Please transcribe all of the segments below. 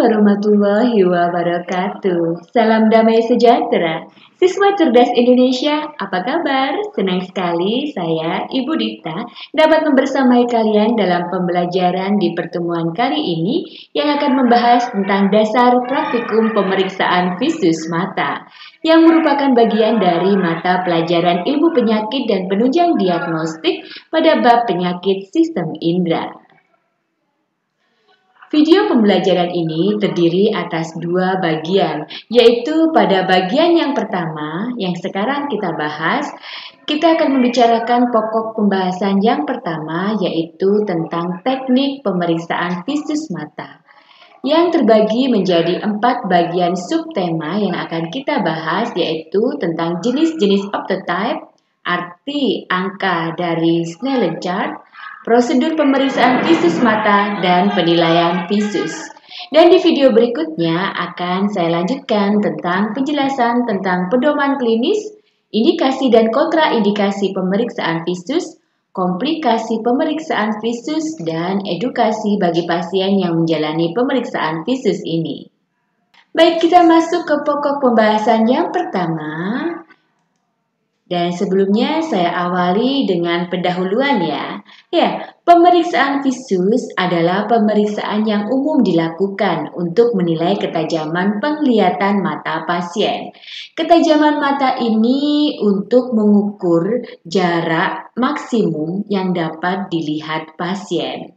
warahmatullahi wabarakatuh. Salam damai sejahtera. Siswa cerdas Indonesia, apa kabar? Senang sekali saya, Ibu Dita, dapat membersamai kalian dalam pembelajaran di pertemuan kali ini yang akan membahas tentang dasar praktikum pemeriksaan visus mata, yang merupakan bagian dari mata pelajaran ilmu penyakit dan penunjang diagnostik pada bab penyakit sistem indera. Video pembelajaran ini terdiri atas dua bagian, yaitu pada bagian yang pertama yang sekarang kita bahas, kita akan membicarakan pokok pembahasan yang pertama yaitu tentang teknik pemeriksaan visus mata, yang terbagi menjadi 4 bagian subtema yang akan kita bahas yaitu tentang jenis-jenis optotype, arti angka dari Snellen chart, prosedur pemeriksaan visus mata, dan penilaian visus. Dan di video berikutnya akan saya lanjutkan tentang penjelasan tentang pedoman klinis, indikasi dan kontraindikasi pemeriksaan visus, komplikasi pemeriksaan visus, dan edukasi bagi pasien yang menjalani pemeriksaan visus ini. Baik, kita masuk ke pokok pembahasan yang pertama. Dan sebelumnya saya awali dengan pendahuluan ya. Pemeriksaan visus adalah pemeriksaan yang umum dilakukan untuk menilai ketajaman penglihatan mata pasien. Ketajaman mata ini untuk mengukur jarak maksimum yang dapat dilihat pasien.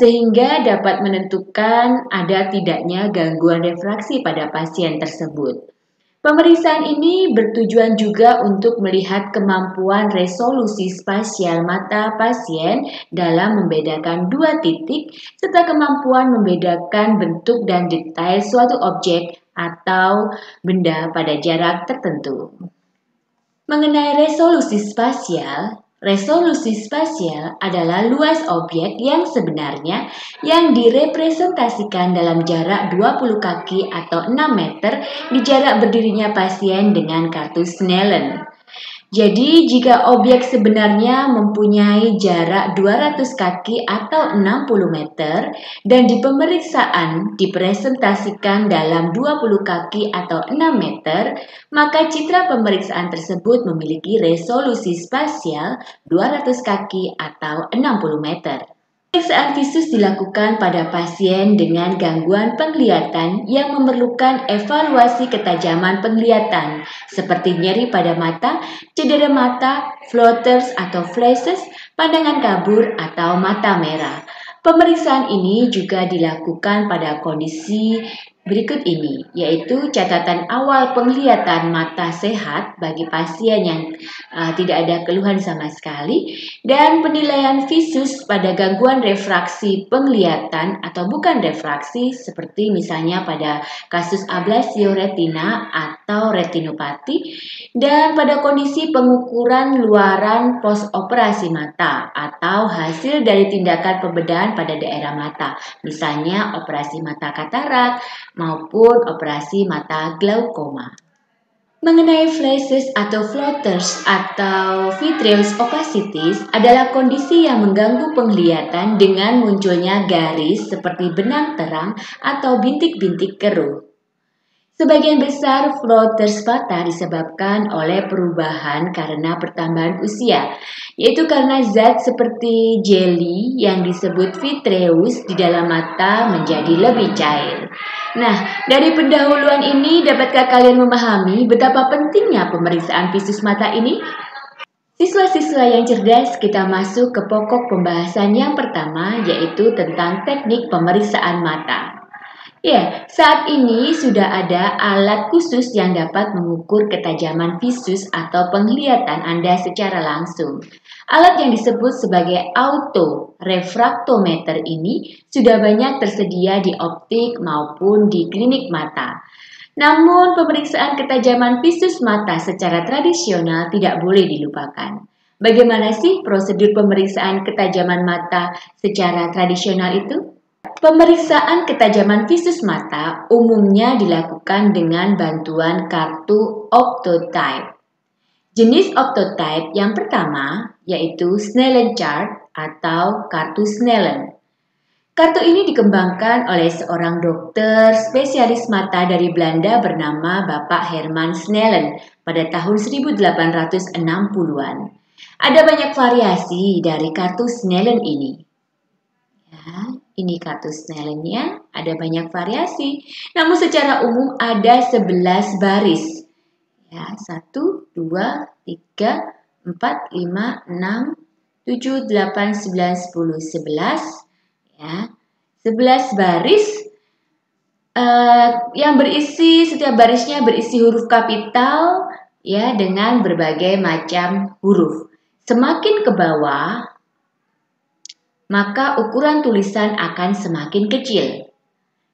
Sehingga dapat menentukan ada tidaknya gangguan refraksi pada pasien tersebut. Pemeriksaan ini bertujuan juga untuk melihat kemampuan resolusi spasial mata pasien dalam membedakan dua titik serta kemampuan membedakan bentuk dan detail suatu objek atau benda pada jarak tertentu. Mengenai resolusi spasial adalah luas objek yang sebenarnya yang direpresentasikan dalam jarak 20 kaki atau 6 meter di jarak berdirinya pasien dengan kartu Snellen. Jadi, jika objek sebenarnya mempunyai jarak 200 kaki atau 60 meter dan di pemeriksaan dipresentasikan dalam 20 kaki atau 6 meter, maka citra pemeriksaan tersebut memiliki resolusi spasial 200 kaki atau 60 meter. Pemeriksaan visus dilakukan pada pasien dengan gangguan penglihatan yang memerlukan evaluasi ketajaman penglihatan seperti nyeri pada mata, cedera mata, floaters atau flashes, pandangan kabur atau mata merah. Pemeriksaan ini juga dilakukan pada kondisi berikut ini, yaitu catatan awal penglihatan mata sehat bagi pasien yang tidak ada keluhan sama sekali, dan penilaian visus pada gangguan refraksi penglihatan atau bukan refraksi seperti misalnya pada kasus ablasio retina atau retinopati, dan pada kondisi pengukuran luaran postoperasi mata atau hasil dari tindakan pembedahan pada daerah mata, misalnya operasi mata katarak maupun operasi mata glaukoma. Mengenai flashes atau floaters atau vitreous opacities adalah kondisi yang mengganggu penglihatan dengan munculnya garis seperti benang terang atau bintik-bintik keruh. Sebagian besar floaters mata disebabkan oleh perubahan karena pertambahan usia, yaitu karena zat seperti jelly yang disebut vitreous di dalam mata menjadi lebih cair. Nah, dari pendahuluan ini dapatkah kalian memahami betapa pentingnya pemeriksaan visus mata ini? Siswa-siswa yang cerdas, kita masuk ke pokok pembahasan yang pertama yaitu tentang teknik pemeriksaan mata. Saat ini sudah ada alat khusus yang dapat mengukur ketajaman visus atau penglihatan Anda secara langsung. Alat yang disebut sebagai autorefraktometer ini sudah banyak tersedia di optik maupun di klinik mata. Namun, pemeriksaan ketajaman visus mata secara tradisional tidak boleh dilupakan. Bagaimana sih prosedur pemeriksaan ketajaman mata secara tradisional itu? Pemeriksaan ketajaman visus mata umumnya dilakukan dengan bantuan kartu optotype. Jenis optotype yang pertama yaitu Snellen chart atau kartu Snellen. Kartu ini dikembangkan oleh seorang dokter spesialis mata dari Belanda bernama Bapak Herman Snellen pada tahun 1860-an. Ada banyak variasi dari kartu Snellen ini. Ya, ini kartu Snellen-nya, ada banyak variasi. Namun secara umum ada 11 baris. Ya, 1, 2, 3, 4, 5, 6, 7, 8, 9, 10, 11. Ya, 11 baris yang berisi, setiap barisnya berisi huruf kapital ya dengan berbagai macam huruf. Semakin ke bawah, maka ukuran tulisan akan semakin kecil.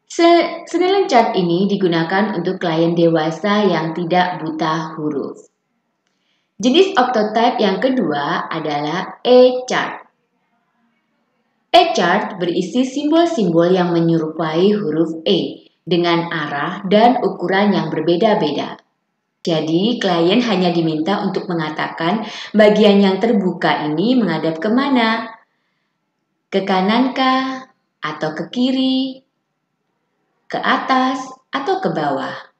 Snellen chart ini digunakan untuk klien dewasa yang tidak buta huruf. Jenis octotype yang kedua adalah E-chart. E-chart berisi simbol-simbol yang menyerupai huruf E dengan arah dan ukuran yang berbeda-beda. Jadi, klien hanya diminta untuk mengatakan bagian yang terbuka ini menghadap kemana? Ke kanan kah? Atau ke kiri? Ke atas? Atau ke bawah?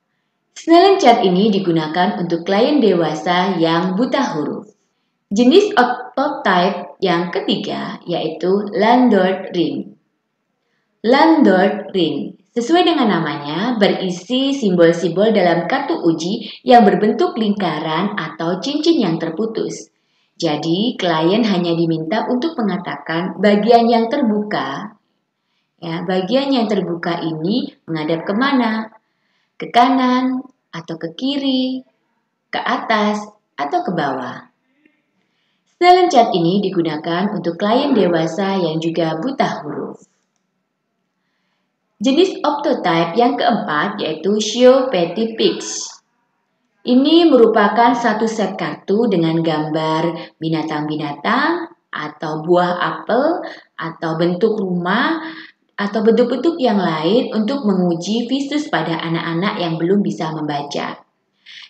Snellen chart ini digunakan untuk klien dewasa yang buta huruf. Jenis octotype yang ketiga yaitu Landauer ring. Landauer ring sesuai dengan namanya berisi simbol-simbol dalam kartu uji yang berbentuk lingkaran atau cincin yang terputus. Jadi klien hanya diminta untuk mengatakan bagian yang terbuka. Ya, bagian yang terbuka ini menghadap kemana? Ke kanan atau ke kiri, ke atas atau ke bawah. Snellen chart ini digunakan untuk klien dewasa yang juga buta huruf. Jenis octotype yang keempat yaitu Show Petit Pics. Ini merupakan satu set kartu dengan gambar binatang-binatang atau buah apel atau bentuk rumah atau bentuk-bentuk yang lain untuk menguji visus pada anak-anak yang belum bisa membaca.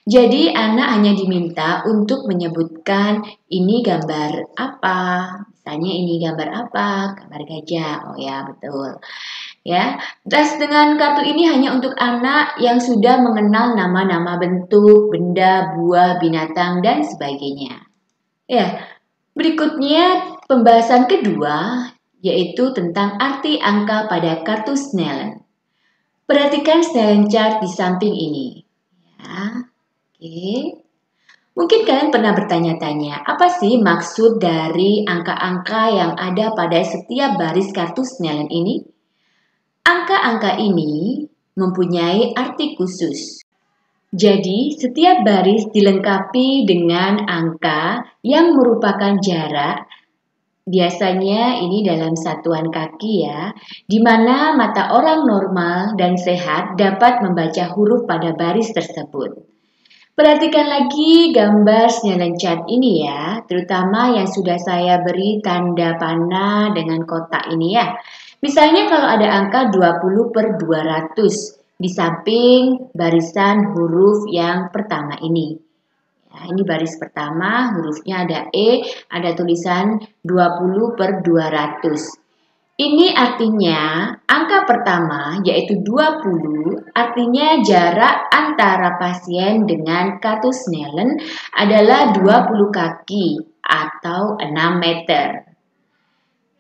Jadi anak hanya diminta untuk menyebutkan ini gambar apa. Misalnya ini gambar apa? Gambar gajah. Oh ya, betul. Ya, terus dengan kartu ini hanya untuk anak yang sudah mengenal nama-nama bentuk, benda, buah, binatang dan sebagainya. Ya, berikutnya pembahasan kedua yaitu tentang arti angka pada kartu Snellen. Perhatikan Snellen chart di samping ini. Ya. Oke. Mungkin kalian pernah bertanya-tanya, apa sih maksud dari angka-angka yang ada pada setiap baris kartu Snellen ini? Angka-angka ini mempunyai arti khusus. Jadi, setiap baris dilengkapi dengan angka yang merupakan jarak. Biasanya ini dalam satuan kaki ya, di mana mata orang normal dan sehat dapat membaca huruf pada baris tersebut. Perhatikan lagi gambar Snellen chart ini ya, terutama yang sudah saya beri tanda panah dengan kotak ini ya. Misalnya kalau ada angka 20/200 di samping barisan huruf yang pertama ini. Ya, ini baris pertama, hurufnya ada E, ada tulisan 20/200. Ini artinya angka pertama yaitu 20 artinya jarak antara pasien dengan kartu Snellen adalah 20 kaki atau 6 meter.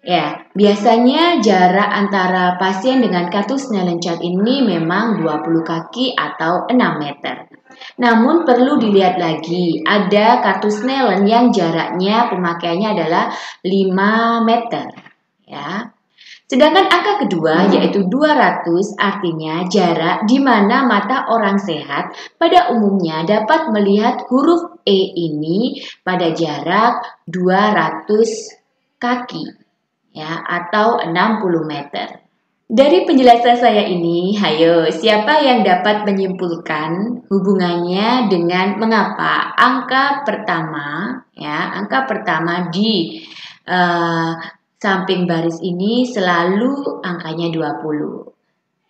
Ya, biasanya jarak antara pasien dengan kartu Snellen chart ini memang 20 kaki atau 6 meter. Namun perlu dilihat lagi, ada kartu Snellen yang jaraknya pemakaiannya adalah 5 meter. Ya. Sedangkan angka kedua yaitu 200 artinya jarak di mana mata orang sehat pada umumnya dapat melihat huruf E ini pada jarak 200 kaki ya atau 60 meter. Dari penjelasan saya ini, hayo siapa yang dapat menyimpulkan hubungannya dengan mengapa angka pertama di samping baris ini selalu angkanya 20.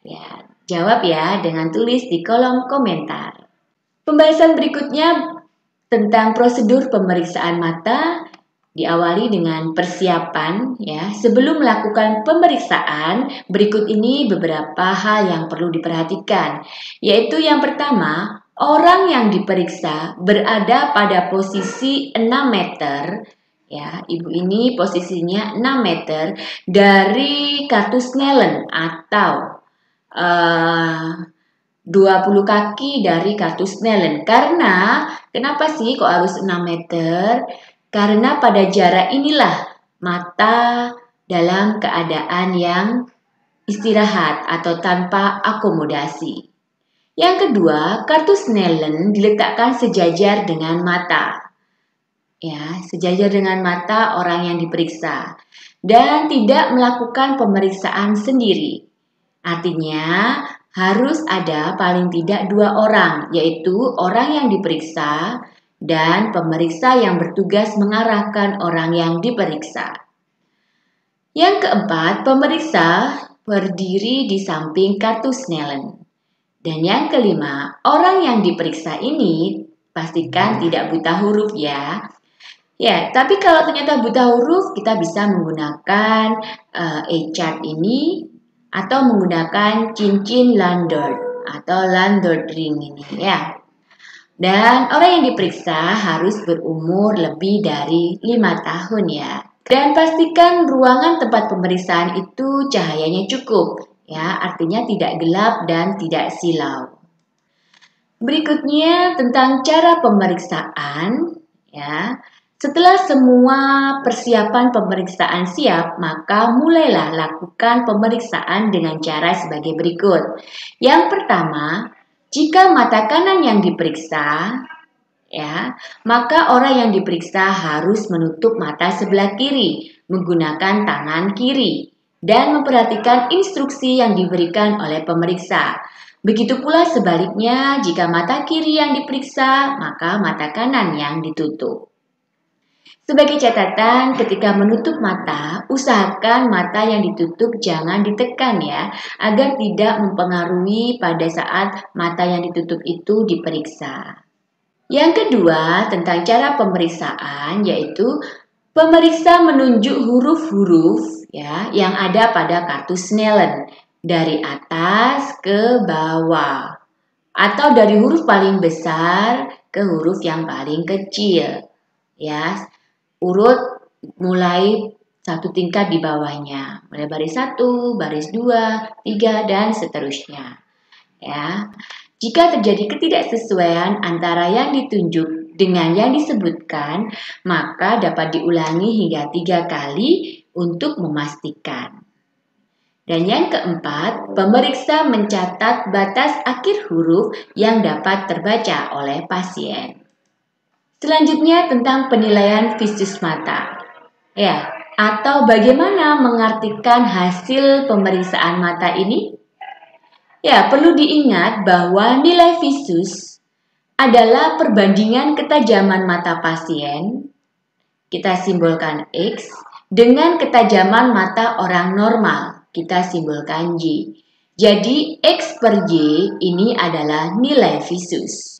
Ya, jawab ya dengan tulis di kolom komentar. Pembahasan berikutnya tentang prosedur pemeriksaan mata Diawali dengan persiapan ya. Sebelum melakukan pemeriksaan, berikut ini beberapa hal yang perlu diperhatikan. Yaitu yang pertama, orang yang diperiksa berada pada posisi 6 meter ya. Ibu ini posisinya 6 meter dari kartu Snellen atau 20 kaki dari kartu Snellen. Karena kenapa sih kok harus 6 meter? Karena pada jarak inilah mata dalam keadaan yang istirahat atau tanpa akomodasi. Yang kedua, kartu Snellen diletakkan sejajar dengan mata. Ya, sejajar dengan mata orang yang diperiksa dan tidak melakukan pemeriksaan sendiri. Artinya, harus ada paling tidak 2 orang, yaitu orang yang diperiksa dan pemeriksa yang bertugas mengarahkan orang yang diperiksa. Yang keempat, pemeriksa berdiri di samping kartu Snellen. Dan yang kelima, orang yang diperiksa ini pastikan tidak buta huruf ya. Ya, tapi kalau ternyata buta huruf, kita bisa menggunakan e-chart ini atau menggunakan cincin Landor atau Landor ring ini ya. Dan orang yang diperiksa harus berumur lebih dari 5 tahun ya. Dan pastikan ruangan tempat pemeriksaan itu cahayanya cukup ya, artinya tidak gelap dan tidak silau. Berikutnya tentang cara pemeriksaan ya. Setelah semua persiapan pemeriksaan siap, maka mulailah lakukan pemeriksaan dengan cara sebagai berikut. Yang pertama, jika mata kanan yang diperiksa, ya, maka orang yang diperiksa harus menutup mata sebelah kiri menggunakan tangan kiri dan memperhatikan instruksi yang diberikan oleh pemeriksa. Begitu pula sebaliknya, jika mata kiri yang diperiksa, maka mata kanan yang ditutup. Sebagai catatan, ketika menutup mata, usahakan mata yang ditutup jangan ditekan ya, agar tidak mempengaruhi pada saat mata yang ditutup itu diperiksa. Yang kedua, tentang cara pemeriksaan, yaitu pemeriksa menunjuk huruf-huruf ya yang ada pada kartu Snellen dari atas ke bawah atau dari huruf paling besar ke huruf yang paling kecil ya. Urut mulai satu tingkat di bawahnya, mulai baris 1, baris 2, 3 dan seterusnya. Ya. Jika terjadi ketidaksesuaian antara yang ditunjuk dengan yang disebutkan, maka dapat diulangi hingga 3 kali untuk memastikan. Dan yang keempat, pemeriksa mencatat batas akhir huruf yang dapat terbaca oleh pasien. Selanjutnya tentang penilaian visus mata. Ya, atau bagaimana mengartikan hasil pemeriksaan mata ini? Ya, perlu diingat bahwa nilai visus adalah perbandingan ketajaman mata pasien, kita simbolkan X, dengan ketajaman mata orang normal, kita simbolkan Y. Jadi, X per Y ini adalah nilai visus.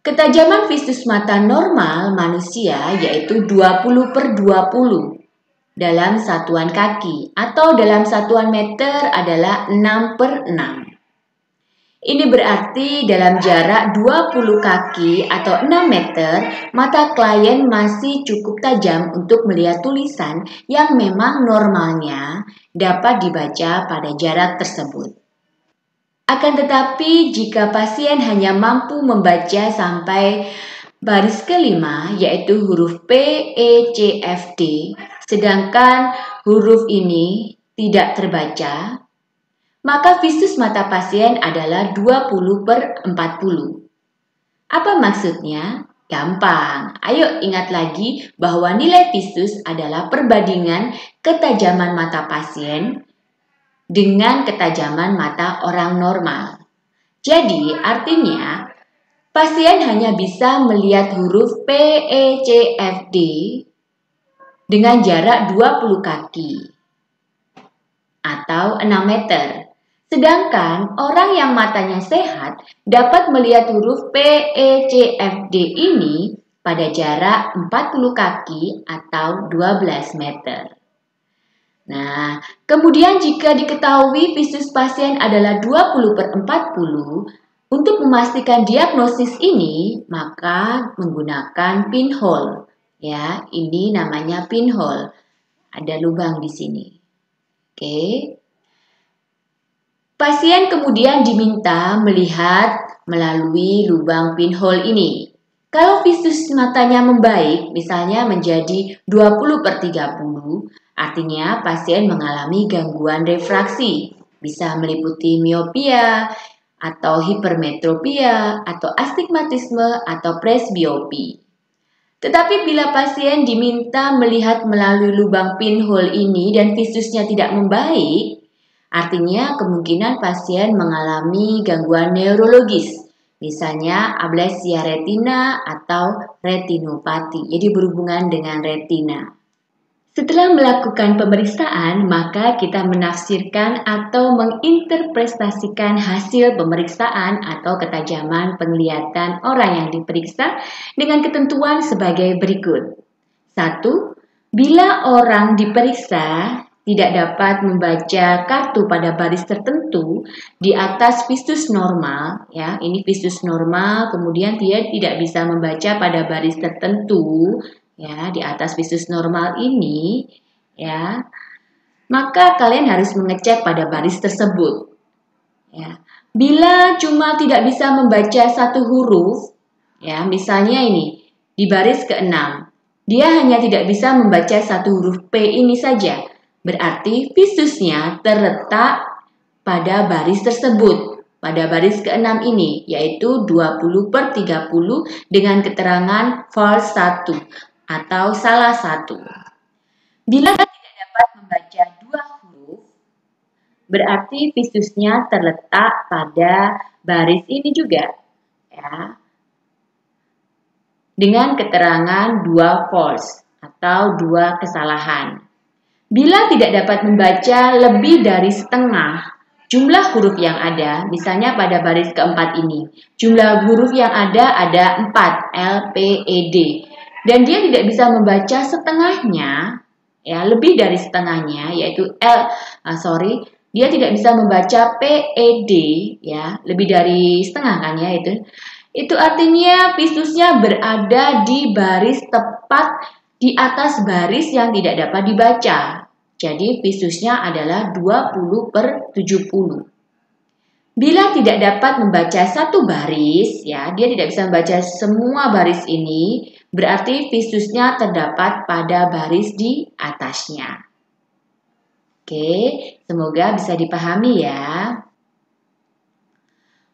Ketajaman visus mata normal manusia yaitu 20 per 20 dalam satuan kaki atau dalam satuan meter adalah 6 per 6. Ini berarti dalam jarak 20 kaki atau 6 meter, mata klien masih cukup tajam untuk melihat tulisan yang memang normalnya dapat dibaca pada jarak tersebut. Akan tetapi jika pasien hanya mampu membaca sampai baris kelima yaitu huruf P, E, C, F, D, sedangkan huruf ini tidak terbaca, maka visus mata pasien adalah 20 per 40. Apa maksudnya? Gampang. Ayo ingat lagi bahwa nilai visus adalah perbandingan ketajaman mata pasien dengan ketajaman mata orang normal. Jadi, artinya pasien hanya bisa melihat huruf P, E, C, F, D dengan jarak 20 kaki atau 6 meter. Sedangkan orang yang matanya sehat dapat melihat huruf P, E, C, F, D ini pada jarak 40 kaki atau 12 meter. Nah, kemudian jika diketahui visus pasien adalah 20/40, untuk memastikan diagnosis ini, maka menggunakan pinhole. Ya, ini namanya pinhole. Ada lubang di sini. Oke. Pasien kemudian diminta melihat melalui lubang pinhole ini. Kalau visus matanya membaik, misalnya menjadi 20/30, artinya pasien mengalami gangguan refraksi. Bisa meliputi miopia, atau hipermetropia, atau astigmatisme, atau presbiopi. Tetapi bila pasien diminta melihat melalui lubang pinhole ini dan visusnya tidak membaik, artinya kemungkinan pasien mengalami gangguan neurologis, misalnya ablesia retina atau retinopati, jadi berhubungan dengan retina. Setelah melakukan pemeriksaan, maka kita menafsirkan atau menginterpretasikan hasil pemeriksaan atau ketajaman penglihatan orang yang diperiksa dengan ketentuan sebagai berikut. 1. Bila orang diperiksa tidak dapat membaca kartu pada baris tertentu di atas visus normal, ya, ini visus normal, kemudian dia tidak bisa membaca pada baris tertentu, ya, di atas visus normal ini, ya, maka kalian harus mengecek pada baris tersebut. Ya. Bila cuma tidak bisa membaca satu huruf, ya, misalnya ini di baris ke-6, dia hanya tidak bisa membaca satu huruf P ini saja. Berarti visusnya terletak pada baris tersebut, pada baris ke-6 ini, yaitu 20/30 dengan keterangan false 1 atau salah satu. Bila tidak dapat membaca dua huruf, berarti visusnya terletak pada baris ini juga, ya, dengan keterangan dua false atau dua kesalahan. Bila tidak dapat membaca lebih dari setengah jumlah huruf yang ada, misalnya pada baris keempat ini, jumlah huruf yang ada 4, L, P, E, D. Dan dia tidak bisa membaca setengahnya, ya, lebih dari setengahnya, yaitu dia tidak bisa membaca P, E, D, ya, lebih dari setengah kan ya itu. Itu artinya visusnya berada di baris tepat di atas baris yang tidak dapat dibaca. Jadi visusnya adalah 20/70. Bila tidak dapat membaca satu baris, ya, dia tidak bisa membaca semua baris ini, berarti visusnya terdapat pada baris di atasnya. Oke, semoga bisa dipahami ya.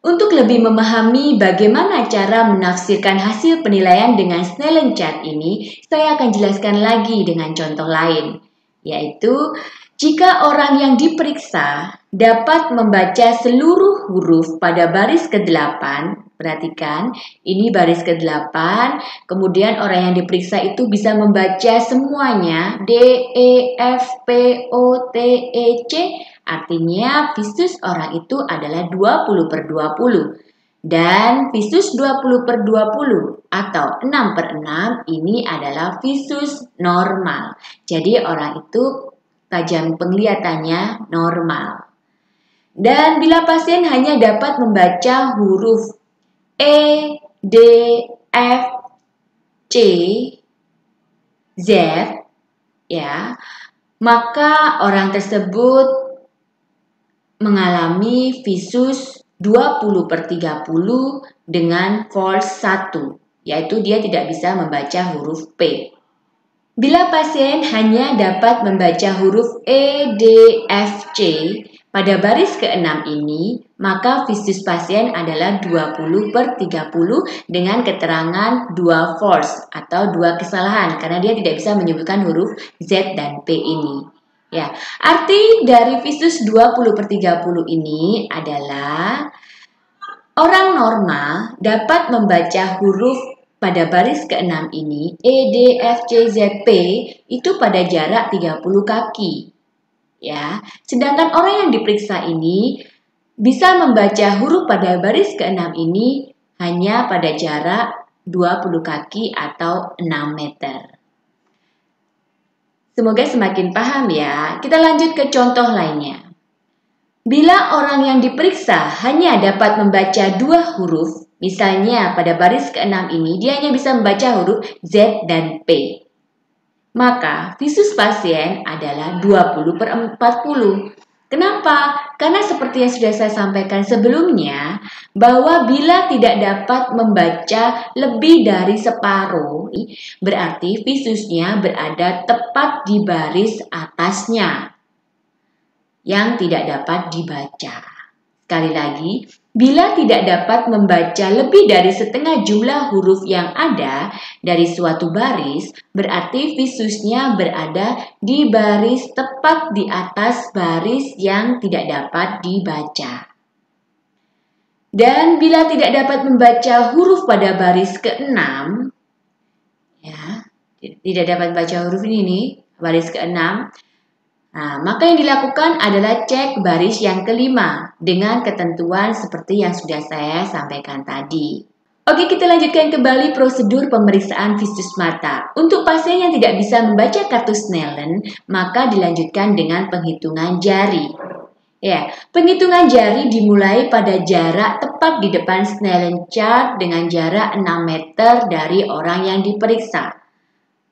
Untuk lebih memahami bagaimana cara menafsirkan hasil penilaian dengan Snellen chart ini, saya akan jelaskan lagi dengan contoh lain, yaitu jika orang yang diperiksa dapat membaca seluruh huruf pada baris ke-8, perhatikan, ini baris ke-8, kemudian orang yang diperiksa itu bisa membaca semuanya, D, E, F, P, O, T, E, C, artinya visus orang itu adalah 20/20. Dan visus 20/20 atau 6/6 ini adalah visus normal. Jadi orang itu tajam penglihatannya normal. Dan bila pasien hanya dapat membaca huruf E, D, F, C, Z, ya, maka orang tersebut mengalami visus 20/30 dengan false 1, yaitu dia tidak bisa membaca huruf P. Bila pasien hanya dapat membaca huruf E, D, F, C pada baris ke-6 ini, maka visus pasien adalah 20/30 dengan keterangan dua false atau dua kesalahan, karena dia tidak bisa menyebutkan huruf Z dan P ini. Ya, arti dari visus 20/30 ini adalah orang normal dapat membaca huruf pada baris ke-6 ini, E, D, F, C, Z, P, itu pada jarak 30 kaki. Ya, sedangkan orang yang diperiksa ini bisa membaca huruf pada baris ke-6 ini hanya pada jarak 20 kaki atau 6 meter. Semoga semakin paham ya. Kita lanjut ke contoh lainnya. Bila orang yang diperiksa hanya dapat membaca 2 huruf, misalnya pada baris ke-6 ini dia hanya bisa membaca huruf Z dan P. Maka visus pasien adalah 20/40. Kenapa? Karena seperti yang sudah saya sampaikan sebelumnya, bahwa bila tidak dapat membaca lebih dari separuh, berarti visusnya berada tepat di baris atasnya yang tidak dapat dibaca. Sekali lagi, bila tidak dapat membaca lebih dari setengah jumlah huruf yang ada dari suatu baris, berarti visusnya berada di baris tepat di atas baris yang tidak dapat dibaca. Dan bila tidak dapat membaca huruf pada baris ke-6, ya, tidak dapat membaca huruf ini nih, baris ke-6, nah, maka yang dilakukan adalah cek baris yang kelima dengan ketentuan seperti yang sudah saya sampaikan tadi. Oke, kita lanjutkan kembali prosedur pemeriksaan visus mata. Untuk pasien yang tidak bisa membaca kartu Snellen, maka dilanjutkan dengan penghitungan jari. Ya, penghitungan jari dimulai pada jarak tepat di depan Snellen chart dengan jarak 6 meter dari orang yang diperiksa.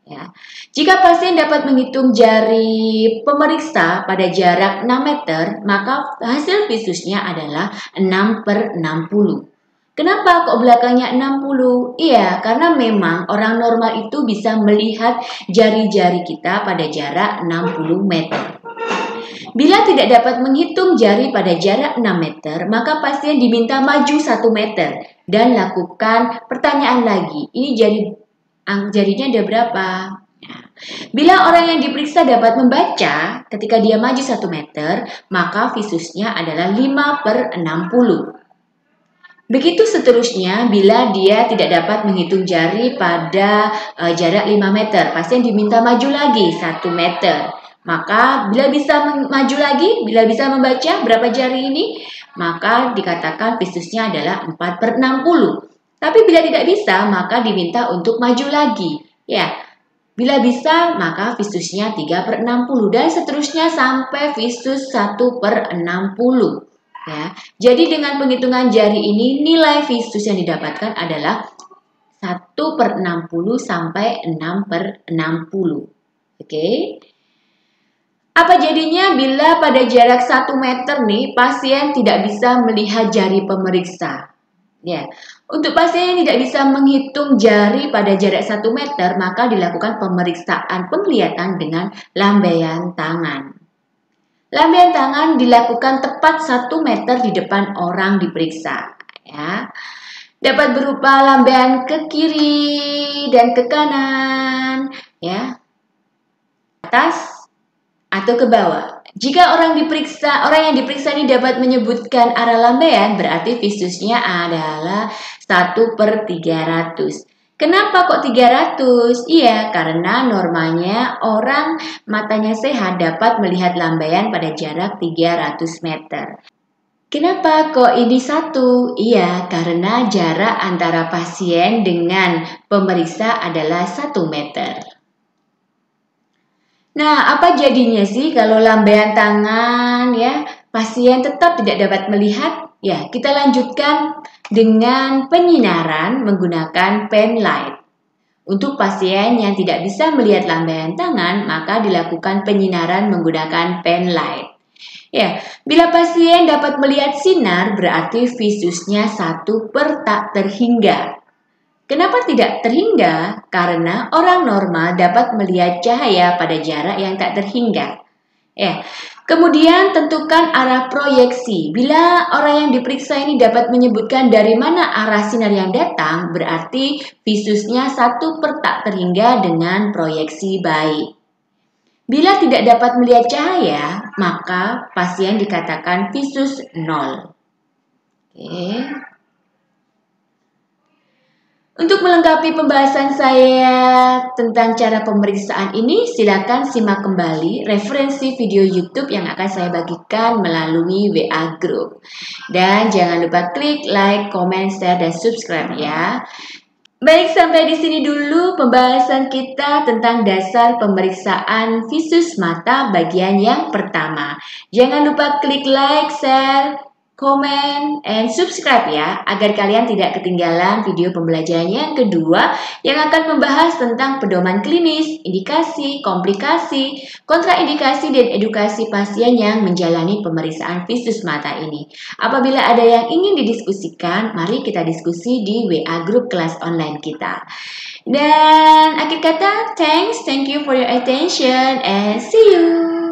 Ya. Jika pasien dapat menghitung jari pemeriksa pada jarak 6 meter, maka hasil visusnya adalah 6/60. Kenapa kok belakangnya 60? Iya, karena memang orang normal itu bisa melihat jari-jari kita pada jarak 60 meter. Bila tidak dapat menghitung jari pada jarak 6 meter, maka pasien diminta maju 1 meter dan lakukan pertanyaan lagi. Ini jarinya ada berapa? Nah, bila orang yang diperiksa dapat membaca ketika dia maju 1 meter, maka visusnya adalah 5/60. Begitu seterusnya bila dia tidak dapat menghitung jari pada jarak 5 meter, pasien diminta maju lagi 1 meter. Maka bila bisa maju lagi, bila bisa membaca berapa jari ini, maka dikatakan visusnya adalah 4/60. Tapi bila tidak bisa, maka diminta untuk maju lagi. Ya, bila bisa, maka visusnya 3/60 dan seterusnya sampai visus 1/60. Ya, jadi dengan penghitungan jari ini, nilai visus yang didapatkan adalah 1/60 sampai 6/60. Oke. Apa jadinya bila pada jarak 1 meter nih, pasien tidak bisa melihat jari pemeriksa? Ya, untuk pasien yang tidak bisa menghitung jari pada jarak 1 meter, maka dilakukan pemeriksaan penglihatan dengan lambaian tangan. Lambaian tangan dilakukan tepat 1 meter di depan orang diperiksa. Ya, dapat berupa lambaian ke kiri dan ke kanan, ya, atas atau ke bawah. Jika orang yang diperiksa ini dapat menyebutkan arah lambaian, berarti visusnya adalah 1/300. Kenapa kok 300? Iya, karena normalnya orang matanya sehat dapat melihat lambaian pada jarak 300 meter. Kenapa kok ini 1? Iya, karena jarak antara pasien dengan pemeriksa adalah 1 meter. Nah, apa jadinya sih kalau lambaian tangan ya pasien tetap tidak dapat melihat? Ya, kita lanjutkan dengan penyinaran menggunakan pen light. Untuk pasien yang tidak bisa melihat lambaian tangan, maka dilakukan penyinaran menggunakan pen light. Ya, bila pasien dapat melihat sinar, berarti visusnya 1 per tak terhingga. Kenapa tidak terhingga? Karena orang normal dapat melihat cahaya pada jarak yang tak terhingga. Ya. Kemudian tentukan arah proyeksi. Bila orang yang diperiksa ini dapat menyebutkan dari mana arah sinar yang datang, berarti visusnya 1 per tak terhingga dengan proyeksi baik. Bila tidak dapat melihat cahaya, maka pasien dikatakan visus 0. Oke. Untuk melengkapi pembahasan saya tentang cara pemeriksaan ini, silakan simak kembali referensi video YouTube yang akan saya bagikan melalui WA Group. Dan jangan lupa klik like, comment, share, dan subscribe ya. Baik, sampai di sini dulu pembahasan kita tentang dasar pemeriksaan visus mata bagian yang pertama. Jangan lupa klik like, share, komen, and subscribe ya, agar kalian tidak ketinggalan video pembelajaran yang kedua yang akan membahas tentang pedoman klinis, indikasi, komplikasi, kontraindikasi, dan edukasi pasien yang menjalani pemeriksaan visus mata ini. Apabila ada yang ingin didiskusikan, mari kita diskusi di WA grup kelas online kita. Dan akhir kata, thank you for your attention and see you.